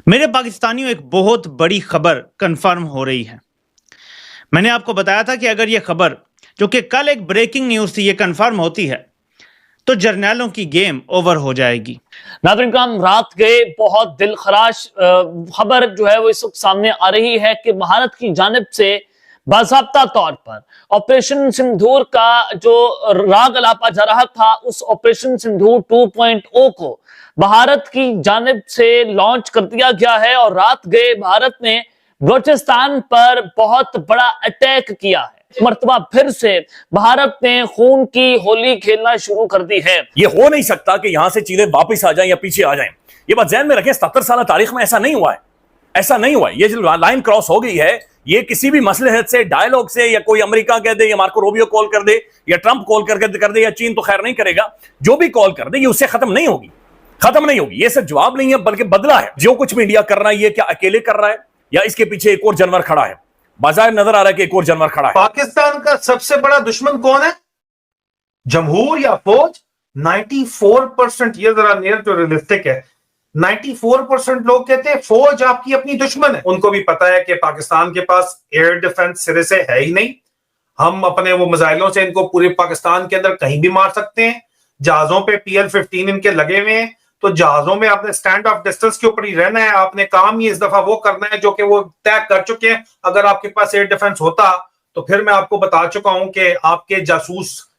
मेरे पाकिस्तानियों, एक बहुत बड़ी खबर कंफर्म हो रही है। मैंने आपको बताया था कि अगर ये खबर, जो कि कल एक ब्रेकिंग न्यूज थी, ये कंफर्म होती है तो जर्नैलों की गेम ओवर हो जाएगी। नाज़रीन काम रात गए बहुत दिलखराश खबर जो है वो इस वक्त सामने आ रही है कि भारत की जानिब से बाज़ाब्ता तौर पर ऑपरेशन सिंदूर का जो राग अलापा जा रहा था, उस ऑपरेशन सिंदूर 2.0 को भारत की जानिब से लॉन्च कर दिया गया है और रात गए भारत ने बलूचिस्तान पर बहुत बड़ा अटैक किया है। मर्तबा फिर से भारत ने खून की होली खेलना शुरू कर दी है। ये हो नहीं सकता कि यहां से चीजें वापस आ जाएं या पीछे आ जाएं। ये बात ध्यान में रखें, 70 साल तारीख में ऐसा नहीं हुआ है, ऐसा नहीं हुआ है। ये जो लाइन क्रॉस हो गई है, ये किसी भी मसलहत से, डायलॉग से, या कोई अमेरिका कह दे या मार्को रूबियो कॉल कर दे या ट्रंप कॉल कर दे या चीन तो खैर नहीं करेगा, जो भी कॉल कर दे ये उससे खत्म नहीं होगी, खत्म नहीं होगी। ये सिर्फ जवाब नहीं है बल्कि बदला है। जो कुछ भी इंडिया कर रहा है, ये क्या अकेले कर रहा है या इसके पीछे एक और जानवर खड़ा है? बाजार नजर आ रहा है कि एक और जानवर खड़ा है। पाकिस्तान का सबसे बड़ा दुश्मन कौन है? जमहूर या फौज? 94%, ये जरा नियर टू रियलिस्टिक है। 94% लोग कहते हैं फौज आपकी अपनी दुश्मन है। उनको भी पता है कि पाकिस्तान के पास एयर डिफेंस सिरे से है ही नहीं। हम अपने वो मिसाइलों से इनको पूरे पाकिस्तान के अंदर कहीं भी मार सकते हैं। जहाजों पे PL-15 इनके लगे हुए हैं, तो जहाजों में आपने स्टैंड ऑफ डिस्टेंस के ऊपर ही रहना है। आपने काम ही इस दफा वो करना है जो कि वो तय कर चुके हैं। अगर आपके पास एयर डिफेंस होता तो फिर मैं आपको बता चुका हूं कि आपके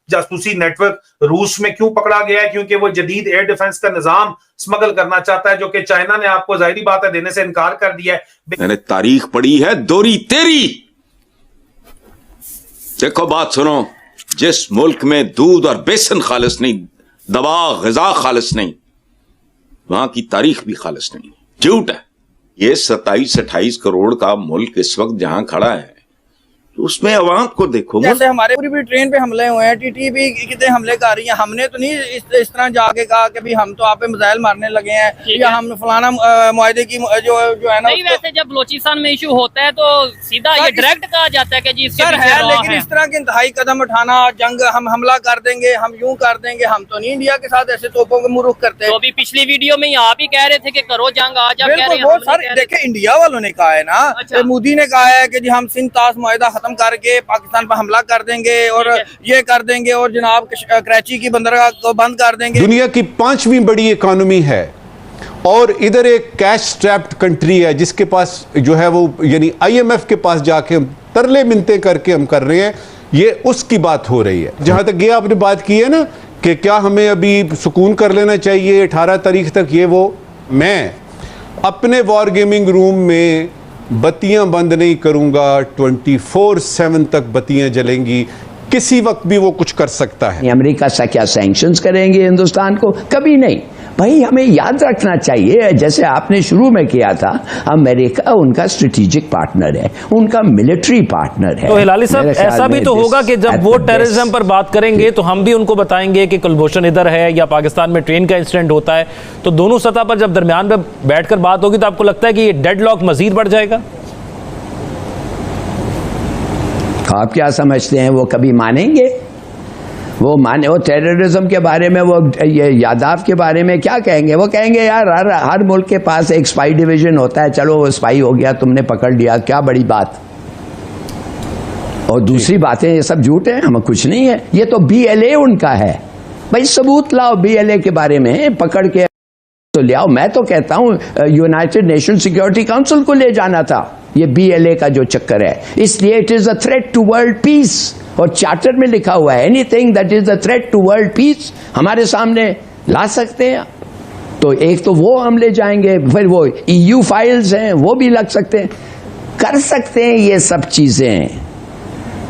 जासूसी नेटवर्क रूस में क्यों पकड़ा गया है, क्योंकि वो जदीद एयर डिफेंस का निजाम स्मगल करना चाहता है, जो कि चाइना ने आपको जाहिर बात है देने से इनकार कर दिया है। मैंने तारीख पढ़ी है दोरी तेरी। देखो बात सुनो, जिस मुल्क में दूध और बेसन खालिस नहीं, दवा ग़िज़ा खालिस नहीं, वहां की तारीख भी खालिस नहीं, झूठ है। ये 27-28 करोड़ का मुल्क इस वक्त जहां खड़ा है, तो उसमें अवाम को देखो। जैसे हमारे पूरी भी ट्रेन पे हमले हुए हैं, टीटी भी कितने हमले कर रही है। हमने तो नहीं इस तरह जाके कहा कि भी हम तो आप पे मिसाइल मारने लगे हैं या हम फलाना मुआहदे की जो है ना। नहीं, वैसे जब बलूचिस्तान में इशू होता है तो सीधा ये डायरेक्ट कहा जाता है कि जी इसके पीछे है, लेकिन इस तरह के इंतहाई कदम उठाना, जंग हम हमला कर देंगे, हम यूं कर देंगे, हम तो नहीं इंडिया के साथ ऐसे तोपों के मुंह रुख करते। तो अभी पिछली वीडियो में आप ही कह रहे थे कि करो जंग, आज आप कह रहे हैं। सर देखे, इंडिया वालों ने कहा है ना, मोदी ने कहा है कि जी हम सिंध ताश मुआहदा खत्म करके पाकिस्तान पर हमला कर देंगे और ये कर देंगे और जनाब कराची की बंदरगाह को बंद कर देंगे। दुनिया की 5वीं बड़ी इकोनॉमी है और इधर एक कैश स्ट्रैप्ड कंट्री है जिसके पास जो है वो यानी IMF के पास जाके हम तरले मिन्नतें करके हम कर रहे हैं। ये उसकी बात हो रही है। जहां तक ये आपने बात की है ना कि क्या हमें अभी सुकून कर लेना चाहिए 18 तारीख तक, ये वो, मैं अपने वॉर गेमिंग रूम में बत्तियां बंद नहीं करूंगा। 24/7 तक बत्तियां जलेंगी, किसी वक्त भी वो कुछ कर सकता है। अमेरिका से क्या सैंक्शंस करेंगे हिंदुस्तान को? कभी नहीं। भाई हमें याद रखना चाहिए, जैसे आपने शुरू में किया था, अमेरिका उनका स्ट्रेटेजिक पार्टनर है, उनका मिलिट्री पार्टनर है। तो हिलाली साहब, ऐसा भी तो होगा कि जब वो टेररिज्म पर बात करेंगे तो हम भी उनको बताएंगे कि कुलभूषण इधर है या पाकिस्तान में ट्रेन का इंसिडेंट होता है, तो दोनों सतह पर जब दरमियान में बैठकर बात होगी तो आपको लगता है कि ये डेडलॉक मजीद बढ़ जाएगा? आप क्या समझते हैं वो कभी मानेंगे? वो टेररिज्म के बारे में, वो ये यादाव के बारे में क्या कहेंगे? वो कहेंगे यार हर मुल्क के पास एक स्पाई डिवीजन होता है, चलो वो स्पाई हो गया, तुमने पकड़ लिया, क्या बड़ी बात। और दूसरी बातें ये सब झूठ है, हमें कुछ नहीं है। ये तो BLA उनका है। भाई सबूत लाओ BLA के बारे में, पकड़ के तो ले आओ। मैं तो कहता हूं यूनाइटेड नेशन सिक्योरिटी काउंसिल को ले जाना था ये BLA का जो चक्कर है, इसलिए it is a threat to world peace. और चार्टर में लिखा हुआ है anything that is a threat to world peace हमारे सामने ला सकते हैं। तो एक तो वो हम ले जाएंगे, फिर वो EU फाइल्स हैं वो भी लग सकते हैं, कर सकते हैं ये सब चीजें।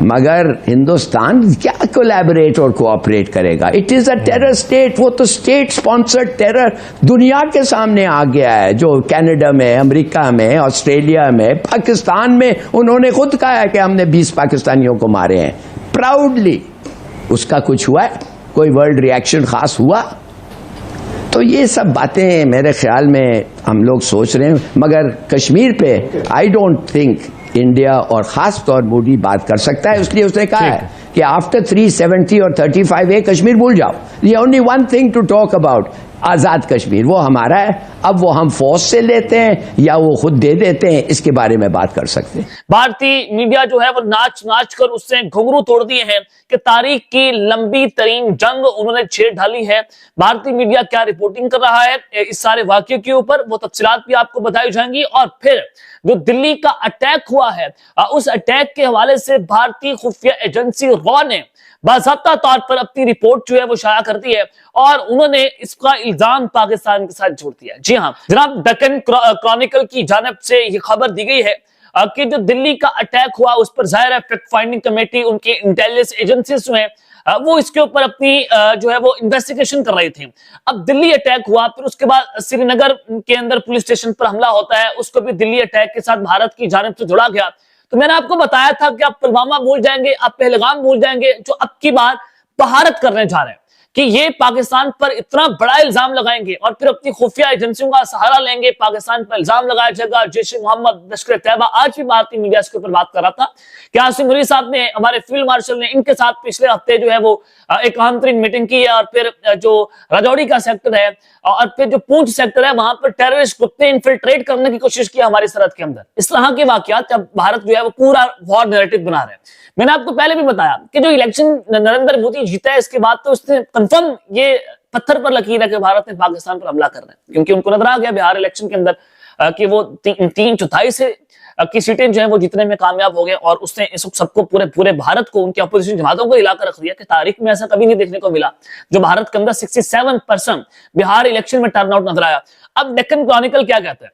मगर हिंदुस्तान क्या कोलैबोरेट और कोऑपरेट करेगा? It is a terror state. वो तो स्टेट स्पॉन्सर्ड टेरर दुनिया के सामने आ गया है, जो कनाडा में, अमेरिका में, ऑस्ट्रेलिया में, पाकिस्तान में उन्होंने खुद कहा है कि हमने 20 पाकिस्तानियों को मारे हैं प्राउडली। उसका कुछ हुआ है? कोई वर्ल्ड रिएक्शन खास हुआ? तो ये सब बातें मेरे ख्याल में हम लोग सोच रहे हैं, मगर कश्मीर पे आई डोंट थिंक इंडिया और खास तौर मोदी बात कर सकता है। इसलिए उसने कहा है कि आफ्टर 370 और 35A कश्मीर भूल जाओ। The only one thing to talk about Azad Kashmir वो हमारा है। अब वो हम फौज से लेते हैं या वो खुद दे देते हैं, इसके बारे में बात कर सकते हैं। भारतीय मीडिया जो है वो नाच नाच कर उससे घुंघरू तोड़ दिए हैं कि तारीख की लंबी तरीन जंग उन्होंने छेड़ ढाली है। भारतीय मीडिया क्या रिपोर्टिंग कर रहा है इस सारे वाकये के ऊपर, वो तफसीलात भी आपको बताई जाएंगी। और फिर जो दिल्ली का अटैक हुआ है, उस अटैक के हवाले से भारतीय खुफिया एजेंसी रॉ ने बाज़ाब्ता तौर पर अपनी रिपोर्ट जो है वो शाया कर दी है और उन्होंने इसका इल्जाम पाकिस्तान के साथ जोड़ दिया। जी हाँ जनाब, डेक्कन क्रॉनिकल की जानिब से ये खबर दी गई है कि जो दिल्ली का अटैक हुआ उस पर जाहिर है फैक्ट फाइंडिंग कमेटी, उनकी इंटेलिजेंस एजेंसीज जो है वो इसके ऊपर अपनी जो है वो इन्वेस्टिगेशन कर रही थी। अब दिल्ली अटैक हुआ, फिर उसके बाद श्रीनगर के अंदर पुलिस स्टेशन पर हमला होता है, उसको भी दिल्ली अटैक के साथ भारत की जानिब से जोड़ा गया। तो मैंने आपको बताया था कि आप पुलवामा भूल जाएंगे, आप पहलगाम भूल जाएंगे, जो अब की बार भारत करने जा रहे हैं कि ये पाकिस्तान पर इतना बड़ा इल्जाम लगाएंगे और फिर अपनी खुफिया एजेंसियों का सहारा लेंगे, पाकिस्तान पर इल्जाम लगाया जाएगा, जैश ए मोहम्मद, लश्कर तैयबा। आज भी भारतीय मीडिया इसके ऊपर बात कर रहा था कि आसिम मुनीर साहब ने, हमारे फील्ड मार्शल ने इनके साथ पिछले हफ्ते जो है वो एक अहम तरीन मीटिंग की है। और फिर जो राजौरी का सेक्टर है और फिर जो पूंछ सेक्टर है, वहां पर टेररिस्ट ग्रुप ने इन्फिल्ट्रेट करने की कोशिश की हमारी सरहद के अंदर। इस तरह के वाकयात अब भारत जो है वो पूरा वॉर नैरेटिव बना रहे हैं। मैंने आपको पहले भी बताया कि जो इलेक्शन नरेंद्र मोदी जीता है इसके बाद तो उसने कंफर्म ये पत्थर पर लकीर है कि भारत ने पाकिस्तान पर हमला करना है, क्योंकि उनको नजर आ गया बिहार इलेक्शन के अंदर कि वो 3/4 से की सीटें जो है वो जीतने में कामयाब हो गए और उसने इस सबको पूरे भारत को, उनकी अपोजिशन जमातों को हिलाकर रख दिया कि तारीख में ऐसा कभी नहीं देखने को मिला जो भारत के अंदर 67% बिहार इलेक्शन में टर्नआउट नजर आया। अब डेक्कन क्रॉनिकल क्या कहता है,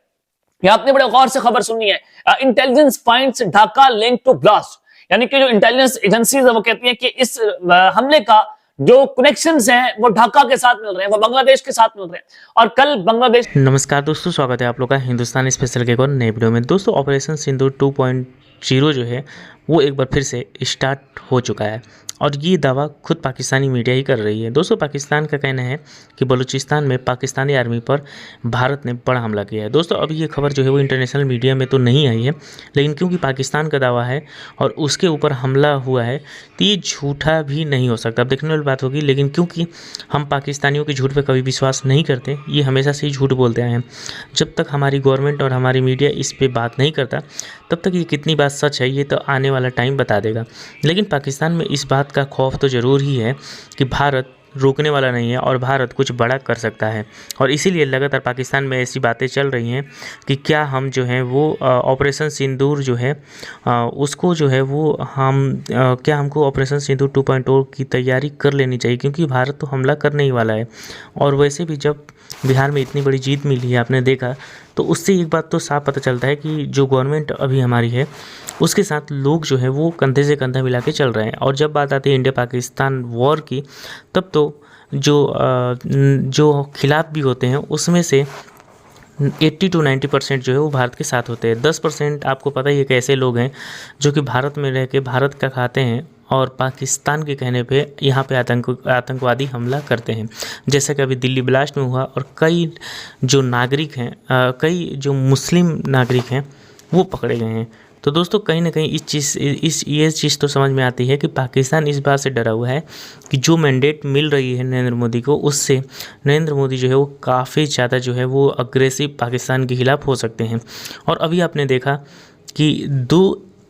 ये आपने बड़े गौर से खबर सुनी है। Intelligence finds Dhaka link to blast, यानी कि जो इंटेलिजेंस एजेंसीज है वो कहती है कि इस हमले का जो कनेक्शंस हैं वो ढाका के साथ मिल रहे हैं, वो बांग्लादेश के साथ मिल रहे हैं। और कल बांग्लादेश। नमस्कार दोस्तों, स्वागत है आप लोग का हिंदुस्तान स्पेशल के एक और नए वीडियो में। दोस्तों ऑपरेशन सिंदूर 2.0 जो है वो एक बार फिर से स्टार्ट हो चुका है और ये दावा खुद पाकिस्तानी मीडिया ही कर रही है। दोस्तों पाकिस्तान का कहना है कि बलूचिस्तान में पाकिस्तानी आर्मी पर भारत ने बड़ा हमला किया है। दोस्तों अभी ये खबर जो है वो इंटरनेशनल मीडिया में तो नहीं आई है, लेकिन क्योंकि पाकिस्तान का दावा है और उसके ऊपर हमला हुआ है तो ये झूठा भी नहीं हो सकता। अब देखने वाली बात होगी, लेकिन क्योंकि हम पाकिस्तानियों के झूठ पर कभी विश्वास नहीं करते, ये हमेशा से ही झूठ बोलते आए हैं। जब तक हमारी गवर्नमेंट और हमारी मीडिया इस पर बात नहीं करता तब तक ये कितनी बात सच है ये तो आने वाला टाइम बता देगा। लेकिन पाकिस्तान में इस बात का खौफ तो ज़रूर ही है कि भारत रोकने वाला नहीं है और भारत कुछ बड़ा कर सकता है, और इसीलिए लगातार पाकिस्तान में ऐसी बातें चल रही हैं कि क्या हम जो है वो ऑपरेशन सिंदूर जो है उसको जो है वो क्या हमको ऑपरेशन सिंदूर 2.0 की तैयारी कर लेनी चाहिए, क्योंकि भारत तो हमला करने ही वाला है। और वैसे भी जब बिहार में इतनी बड़ी जीत मिली है, आपने देखा, तो उससे एक बात तो साफ पता चलता है कि जो गवर्नमेंट अभी हमारी है उसके साथ लोग जो है वो कंधे से कंधा मिला के चल रहे हैं। और जब बात आती है इंडिया पाकिस्तान वॉर की, तब तो जो खिलाफ भी होते हैं उसमें से 80 to 90% जो है वो भारत के साथ होते हैं। 10% आपको पता ही है कि ऐसे लोग हैं जो कि भारत में रह के भारत का खाते हैं और पाकिस्तान के कहने पे यहाँ पे आतंकवादी हमला करते हैं, जैसा कि अभी दिल्ली ब्लास्ट में हुआ। और कई जो नागरिक हैं, कई जो मुस्लिम नागरिक हैं वो पकड़े गए हैं। तो दोस्तों कहीं ना कहीं ये चीज़ तो समझ में आती है कि पाकिस्तान इस बात से डरा हुआ है कि जो मैंडेट मिल रही है नरेंद्र मोदी को, उससे नरेंद्र मोदी जो है वो काफ़ी ज़्यादा जो है वो अग्रेसिव पाकिस्तान के खिलाफ हो सकते हैं। और अभी आपने देखा कि 2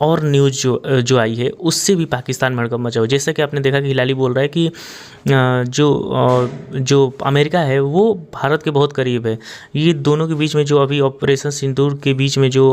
और न्यूज़ जो आई है उससे भी पाकिस्तान में हड़कंप मचा हो। जैसा कि आपने देखा कि हिलाली बोल रहा है कि जो अमेरिका है वो भारत के बहुत करीब है। ये दोनों के बीच में जो अभी ऑपरेशन सिंदूर के बीच में जो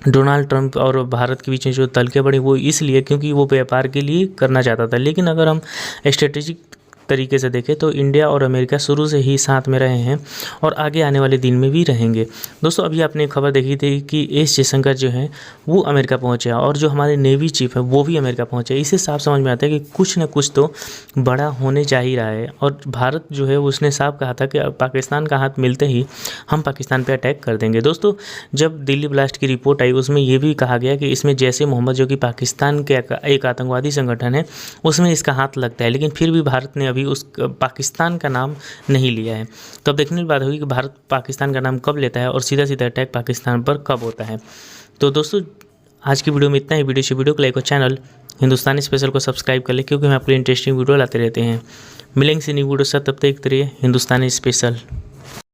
डोनाल्ड ट्रंप और भारत के बीच में जो तलके बढ़े वो इसलिए क्योंकि वो व्यापार के लिए करना चाहता था। लेकिन अगर हम स्ट्रेटेजिक तरीके से देखें तो इंडिया और अमेरिका शुरू से ही साथ में रहे हैं और आगे आने वाले दिन में भी रहेंगे। दोस्तों अभी आपने खबर देखी थी कि एस जयशंकर जो है वो अमेरिका पहुंचे और जो हमारे नेवी चीफ है वो भी अमेरिका पहुंचे। इससे साफ समझ में आता है कि कुछ न कुछ तो बड़ा होने जा ही रहा है। और भारत जो है उसने साफ कहा था कि पाकिस्तान का हाथ मिलते ही हम पाकिस्तान पर अटैक कर देंगे। दोस्तों जब दिल्ली ब्लास्ट की रिपोर्ट आई उसमें ये भी कहा गया कि इसमें जैश ए मोहम्मद जो कि पाकिस्तान के एक आतंकवादी संगठन है उसमें इसका हाथ लगता है, लेकिन फिर भी भारत ने अभी उस पाकिस्तान का नाम नहीं लिया है। तो अब देखने की बात होगी कि भारत पाकिस्तान का नाम कब लेता है और सीधा सीधा अटैक पाकिस्तान पर कब होता है। तो दोस्तों आज की वीडियो में इतना ही। वीडियो को लाइक और चैनल हिंदुस्तानी स्पेशल को सब्सक्राइब कर ले, क्योंकि हम आपके लिए इंटरेस्टिंग वीडियो लाते रहते हैं। मिलेंगे से न्यू वीडियो से, तब तक रहिए हिंदुस्तानी स्पेशल।